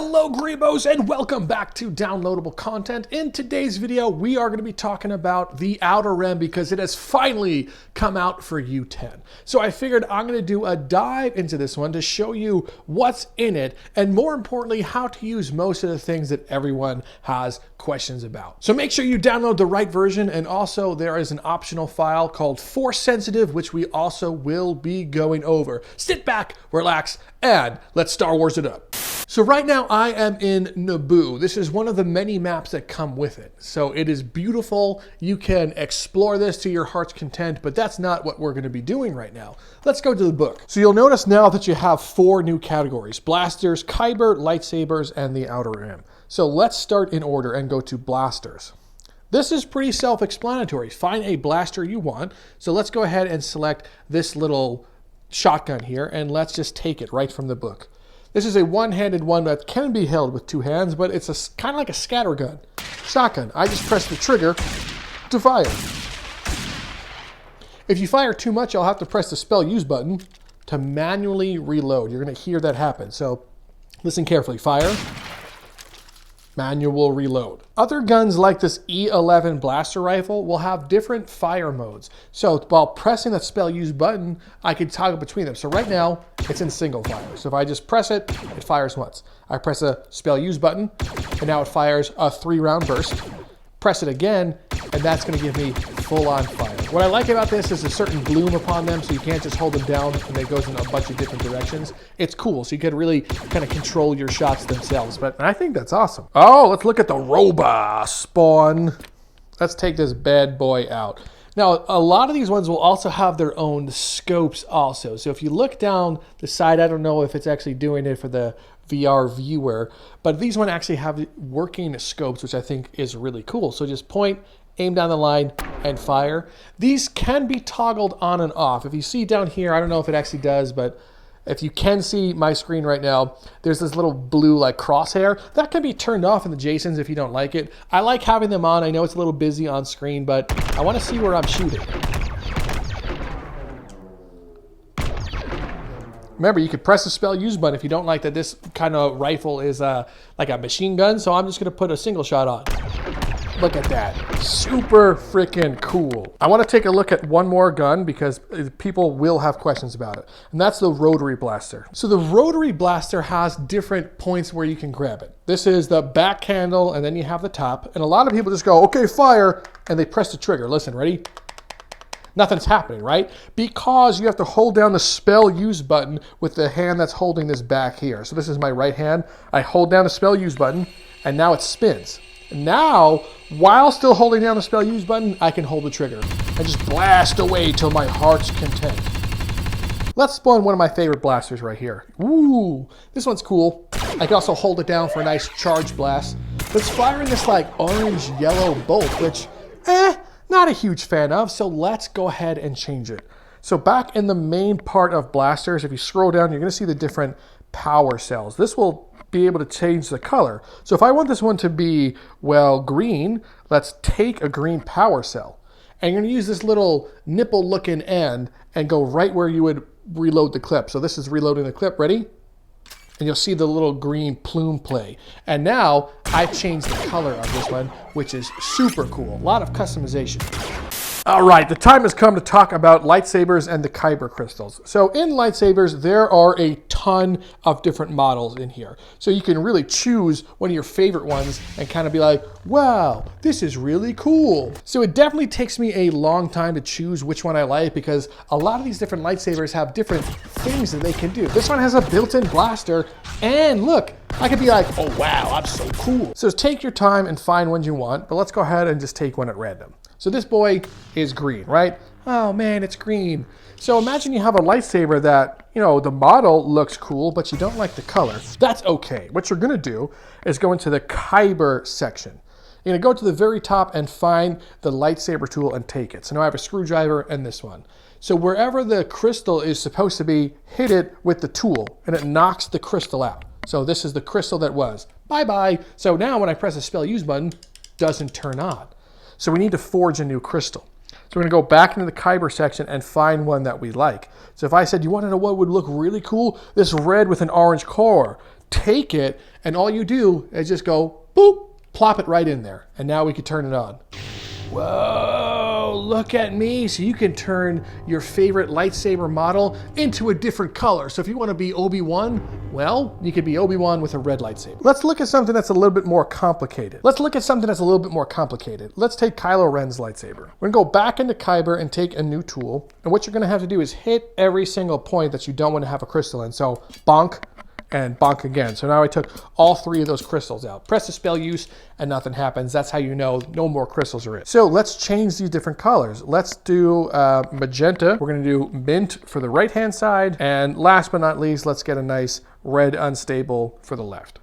Hello Greebos and welcome back to downloadable content. In today's video, we are going to be talking about the Outer Rim because it has finally come out for U10. So I figured I'm going to do a dive into this one to show you what's in it and more importantly, how to use most of the things that everyone has questions about. So make sure you download the right version, and also there is an optional file called Force Sensitive, which we also will be going over. Sit back, relax, and let's Star Wars it up. So right now I am in Naboo. This is one of the many maps that come with it. So it is beautiful. You can explore this to your heart's content, but that's not what we're going to be doing right now. Let's go to the book. So you'll notice now that you have 4 new categories: blasters, kyber, lightsabers, and the Outer Rim. So let's start in order and go to blasters. This is pretty self-explanatory. Find a blaster you want. So let's go ahead and select this little shotgun here, and let's just take it right from the book. This is a one-handed one that can be held with 2 hands, but it's kind of like a scattergun. Shotgun. I just press the trigger to fire. If you fire too much, I'll have to press the spell use button to manually reload. You're going to hear that happen. So listen carefully. Fire. Manual reload. Other guns like this E11 blaster rifle will have different fire modes. So while pressing that spell use button, I can toggle between them. So right now it's in single fire. So if I just press it, it fires once. I press a spell use button and now it fires a 3-round burst. Press it again and that's going to give me full-on fire. What I like about this is a certain bloom upon them, so you can't just hold them down and it goes in a bunch of different directions. It's cool, so you can really kind of control your shots themselves, but I think that's awesome. Oh, let's look at the robot spawn. Let's take this bad boy out. Now, a lot of these ones will also have their own scopes also. So if you look down the side, I don't know if it's actually doing it for the VR viewer, but these ones actually have working scopes, which I think is really cool. So just point, aim down the line, and fire. These can be toggled on and off. If you see down here, I don't know if it actually does, but if you can see my screen right now, there's this little blue like crosshair. That can be turned off in the JSONs if you don't like it. I like having them on. I know it's a little busy on screen, but I want to see where I'm shooting. Remember, you could press the spell use button if you don't like that this kind of rifle is like a machine gun, so I'm just going to put a single shot on. Look at that. Super freaking cool. I want to take a look at one more gun because people will have questions about it, and that's the rotary blaster. So the rotary blaster has different points where you can grab it. This is the back handle, and then you have the top, and a lot of people just go, okay, fire, and they press the trigger. Listen, ready? Nothing's happening, right? Because you have to hold down the spell use button with the hand that's holding this back here. So this is my right hand. I hold down the spell use button, and now it spins. And now, while still holding down the spell use button, I can hold the trigger and just blast away till my heart's content. Let's spawn one of my favorite blasters right here. Ooh, this one's cool. I can also hold it down for a nice charge blast. But it's firing this like orange-yellow bolt, which, not a huge fan of, so let's go ahead and change it. So back in the main part of blasters, if you scroll down, you're going to see the different power cells. This will be able to change the color. So if I want this one to be, well, green, let's take a green power cell. And you're going to use this little nipple looking end and go right where you would reload the clip. So this is reloading the clip. Ready? And you'll see the little green plume play. And now I've changed the color of this one, which is super cool. A lot of customization. All right, the time has come to talk about lightsabers and the kyber crystals. So in lightsabers, there are a ton of different models in here. So you can really choose one of your favorite ones and kind of be like, wow, this is really cool. So it definitely takes me a long time to choose which one I like because a lot of these different lightsabers have different things that they can do. This one has a built-in blaster, and look, I could be like, oh wow, I'm so cool. So take your time and find one you want, but let's go ahead and just take one at random. So this boy is green, right? Oh man, it's green. So imagine you have a lightsaber that, you know, the model looks cool, but you don't like the color. That's okay. What you're gonna do is go into the kyber section. You're gonna go to the very top and find the lightsaber tool and take it. So now I have a screwdriver and this one. So wherever the crystal is supposed to be, hit it with the tool and it knocks the crystal out. So this is the crystal that was. Bye-bye. So now when I press the spell use button, it doesn't turn on. So we need to forge a new crystal. So we're going to go back into the kyber section and find one that we like. So if I said, you want to know what would look really cool? This red with an orange core. take it, and all you do is just go boop, plop it right in there. And now we can turn it on. Whoa, look at me. So you can turn your favorite lightsaber model into a different color. So if you want to be Obi-Wan, well, you could be Obi-Wan with a red lightsaber. Let's look at something that's a little bit more complicated. Let's take Kylo Ren's lightsaber. We're gonna go back into Kyber and take a new tool. And what you're gonna have to do is hit every single point that you don't want to have a crystal in. So bonk, and bonk again. So now I took all 3 of those crystals out. Press the spell use and nothing happens. That's how you know no more crystals are in. So let's change these different colors. Let's do magenta. We're gonna do mint for the right-hand side. And last but not least, let's get a nice red unstable for the left.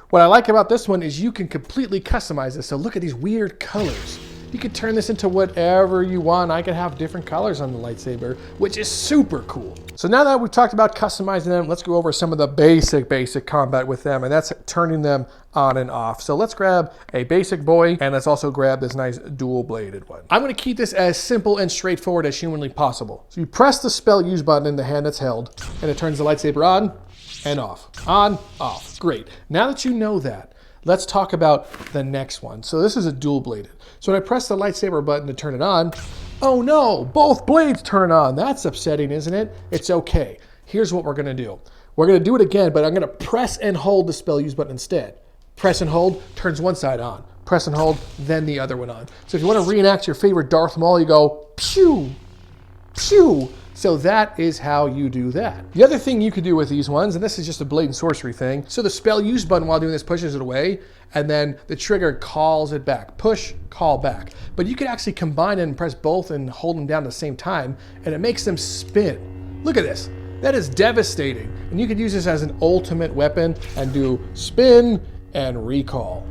What I like about this one is you can completely customize this. So look at these weird colors. You can turn this into whatever you want. I can have different colors on the lightsaber, which is super cool. So now that we've talked about customizing them, let's go over some of the basic combat with them, and that's turning them on and off. So let's grab a basic boy, and let's also grab this nice dual-bladed one. I'm gonna keep this as simple and straightforward as humanly possible. So you press the spell use button in the hand that's held, and it turns the lightsaber on and off. On, off. Great. Now that you know that, let's talk about the next one. So this is a dual-bladed. So when I press the lightsaber button to turn it on, oh no, both blades turn on. That's upsetting, isn't it? It's okay. Here's what we're gonna do. We're gonna do it again, but I'm gonna press and hold the spell use button instead. Press and hold, turns one side on. Press and hold, then the other one on. So if you wanna reenact your favorite Darth Maul, you go pew, pew. So that is how you do that. The other thing you could do with these ones, and this is just a blatant sorcery thing, so the spell use button while doing this pushes it away, and then the trigger calls it back. Push, call back. But you could actually combine it and press both and hold them down at the same time, and it makes them spin. Look at this. That is devastating. And you could use this as an ultimate weapon and do spin and recall.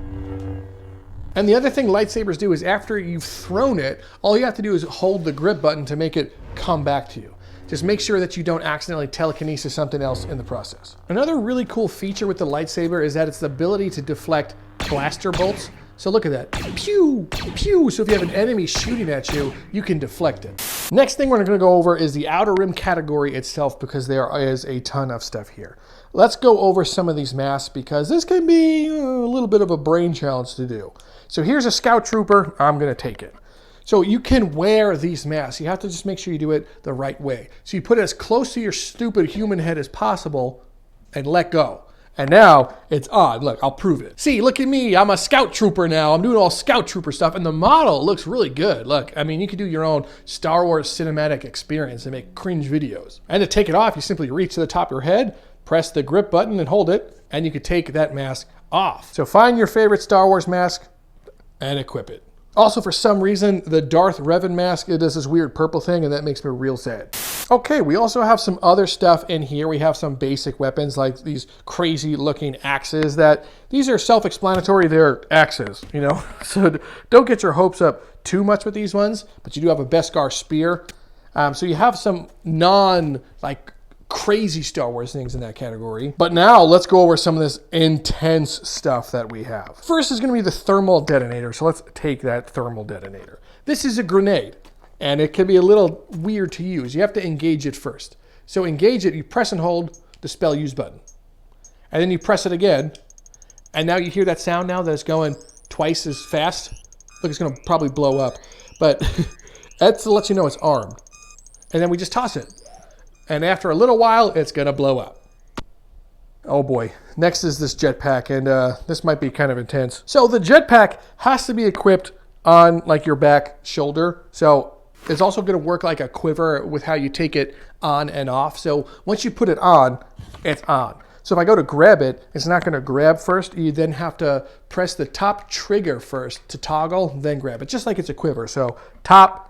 And the other thing lightsabers do is after you've thrown it, all you have to do is hold the grip button to make it come back to you. Just make sure that you don't accidentally telekinesis something else in the process. Another really cool feature with the lightsaber is that it's the ability to deflect blaster bolts. So look at that, pew, pew. So if you have an enemy shooting at you, you can deflect it. Next thing we're gonna go over is the outer rim category itself, because there is a ton of stuff here. Let's go over some of these masks because this can be a little bit of a brain challenge to do. So here's a scout trooper, I'm gonna take it. So you can wear these masks. You have to just make sure you do it the right way. So you put it as close to your stupid human head as possible and let go. And now it's on. Look, I'll prove it. See, look at me. I'm a scout trooper now. I'm doing all scout trooper stuff. And the model looks really good. Look, I mean, you could do your own Star Wars cinematic experience and make cringe videos. And to take it off, you simply reach to the top of your head, press the grip button and hold it, and you could take that mask off. So find your favorite Star Wars mask and equip it. Also, for some reason, the Darth Revan mask, it does this weird purple thing, and that makes me real sad. Okay, we also have some other stuff in here. We have some basic weapons, like these crazy-looking axes that, these are self-explanatory, they're axes, you know? So don't get your hopes up too much with these ones, but you do have a Beskar spear. So you have some crazy Star Wars things in that category. But now let's go over some of this intense stuff that we have. First is going to be the thermal detonator. So let's take that thermal detonator. This is a grenade, and it can be a little weird to use. You have to engage it first. So engage it, you press and hold the spell use button. And then you press it again, and now you hear that sound now that it's going twice as fast. Look, it's going to probably blow up. But that's to let you know it's armed. And then we just toss it. And after a little while, it's gonna blow up. Oh boy. Next is this jetpack, and this might be kind of intense. So the jetpack has to be equipped on like your back shoulder. So it's also gonna work like a quiver with how you take it on and off. So once you put it on, it's on. So if I go to grab it, it's not gonna grab first. You then have to press the top trigger first to toggle, then grab it, just like it's a quiver. So top,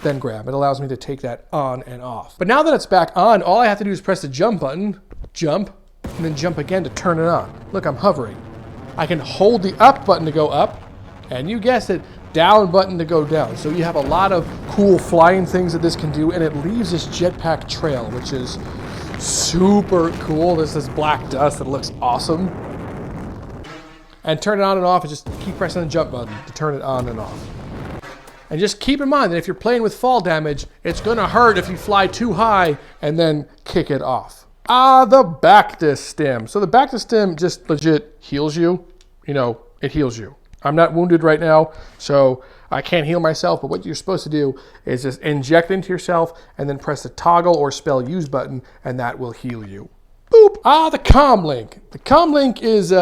then grab. It allows me to take that on and off. But now that it's back on, all I have to do is press the jump button, jump, and then jump again to turn it on. Look, I'm hovering. I can hold the up button to go up, and you guessed it, down button to go down. So you have a lot of cool flying things that this can do, and it leaves this jetpack trail, which is super cool. There's this black dust that looks awesome. And turn it on and off, and just keep pressing the jump button to turn it on and off. And just keep in mind that if you're playing with fall damage, it's gonna hurt if you fly too high and then kick it off. The Bactus Stim. So the Bactus Stim just legit heals you. You know, it heals you. I'm not wounded right now, so I can't heal myself, but what you're supposed to do is just inject into yourself and then press the toggle or spell use button, and that will heal you. Boop. The comm link. The comm link is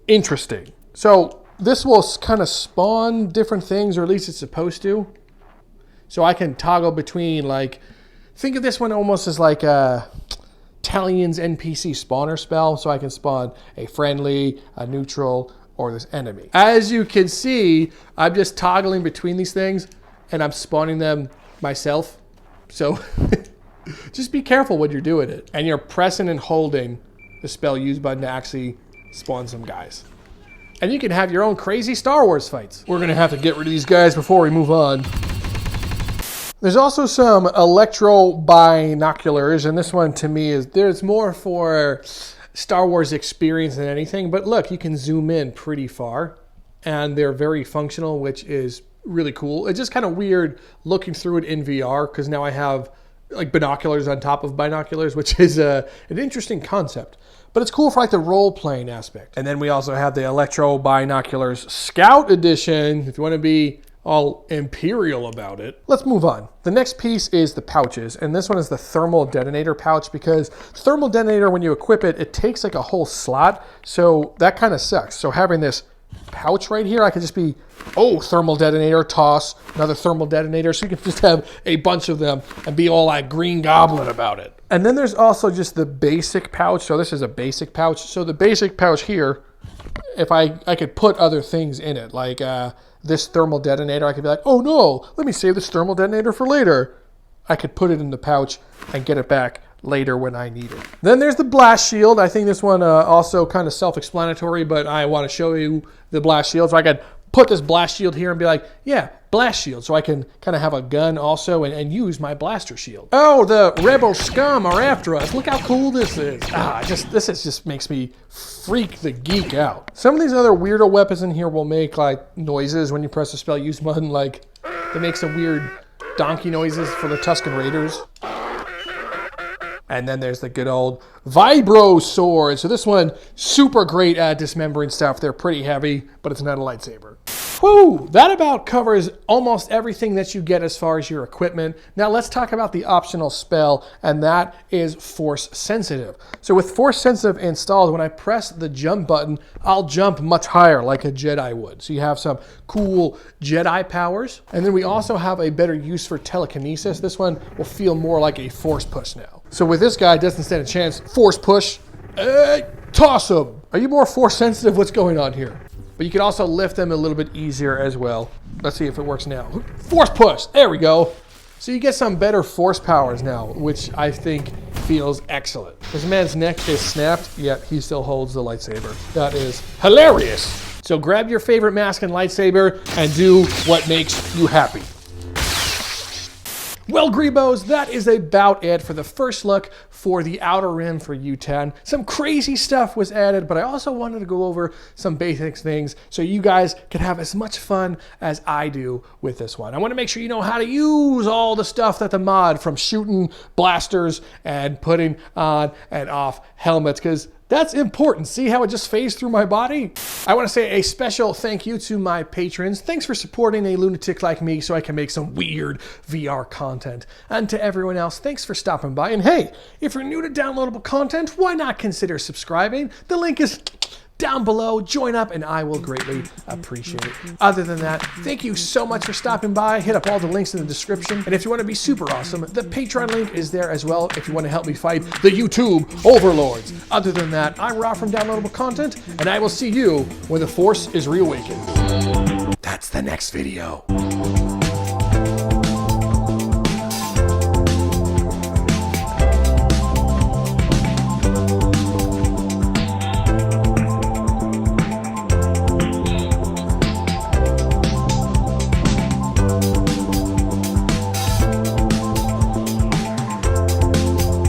interesting. So this will kind of spawn different things, or at least it's supposed to. So I can toggle between, like, think of this one almost as like a Talion's NPC spawner spell. So I can spawn a friendly, a neutral, or this enemy. As you can see, I'm just toggling between these things and I'm spawning them myself. So just be careful when you're doing it. And you're pressing and holding the spell use button to actually spawn some guys. And you can have your own crazy Star Wars fights. We're gonna have to get rid of these guys before we move on. There's also some electro binoculars, and this one to me is, there's more for Star Wars experience than anything, but look, you can zoom in pretty far and they're very functional, which is really cool. It's just kind of weird looking through it in VR because now I have like binoculars on top of binoculars, which is an interesting concept, but it's cool for like the role-playing aspect. And then we also have the Electro Binoculars Scout Edition, if you want to be all imperial about it. Let's move on. The next piece is the pouches, and this one is the thermal detonator pouch, because thermal detonator, when you equip it, it takes like a whole slot, so that kind of sucks. So having this pouch right here, I could just be, oh, thermal detonator, toss, another thermal detonator, so you can just have a bunch of them and be all like Green Goblin about it. And then there's also just the basic pouch, so this is a basic pouch. So the basic pouch here, if I could put other things in it, like this thermal detonator, I could be like, oh no, let me save this thermal detonator for later. I could put it in the pouch and get it back later when I need it. Then there's the blast shield. I think this one also kind of self-explanatory, but I want to show you the blast shield. So I could put this blast shield here and be like, yeah, blast shield. So I can kind of have a gun also and use my blaster shield. Oh, the rebel scum are after us. Look how cool this is. This just makes me freak the geek out. Some of these other weirdo weapons in here will make like noises when you press the spell use button. Like they make some weird donkey noises for the Tusken Raiders. And then there's the good old Vibro sword. So this one, super great at dismembering stuff. They're pretty heavy, but it's not a lightsaber. Whew, that about covers almost everything that you get as far as your equipment. Now let's talk about the optional spell, and that is Force Sensitive. So with Force Sensitive installed, when I press the jump button, I'll jump much higher like a Jedi would. So you have some cool Jedi powers. And then we also have a better use for telekinesis. This one will feel more like a force push now. So with this guy, it doesn't stand a chance. Force push, toss him. Are you more force sensitive? What's going on here? But you can also lift them a little bit easier as well. Let's see if it works now. Force push, there we go. So you get some better force powers now, which I think feels excellent. This man's neck is snapped, yet he still holds the lightsaber. That is hilarious. So grab your favorite mask and lightsaber and do what makes you happy. Well, Greebos, that is about it for the first look for the Outer Rim for U10. Some crazy stuff was added, but I also wanted to go over some basic things so you guys could have as much fun as I do with this one. I want to make sure you know how to use all the stuff that the mod, from shooting blasters and putting on and off helmets, because that's important. See how it just phased through my body? I want to say a special thank you to my patrons. Thanks for supporting a lunatic like me so I can make some weird VR content. And to everyone else, thanks for stopping by. And hey, if you're new to downloadable content, why not consider subscribing? The link is down below. Join up and I will greatly appreciate it. Other than that, thank you so much for stopping by. Hit up all the links in the description. And if you want to be super awesome, the Patreon link is there as well if you want to help me fight the YouTube overlords. Other than that, I'm Rob from Downloadable Content, and I will see you when the Force is reawakened. That's the next video.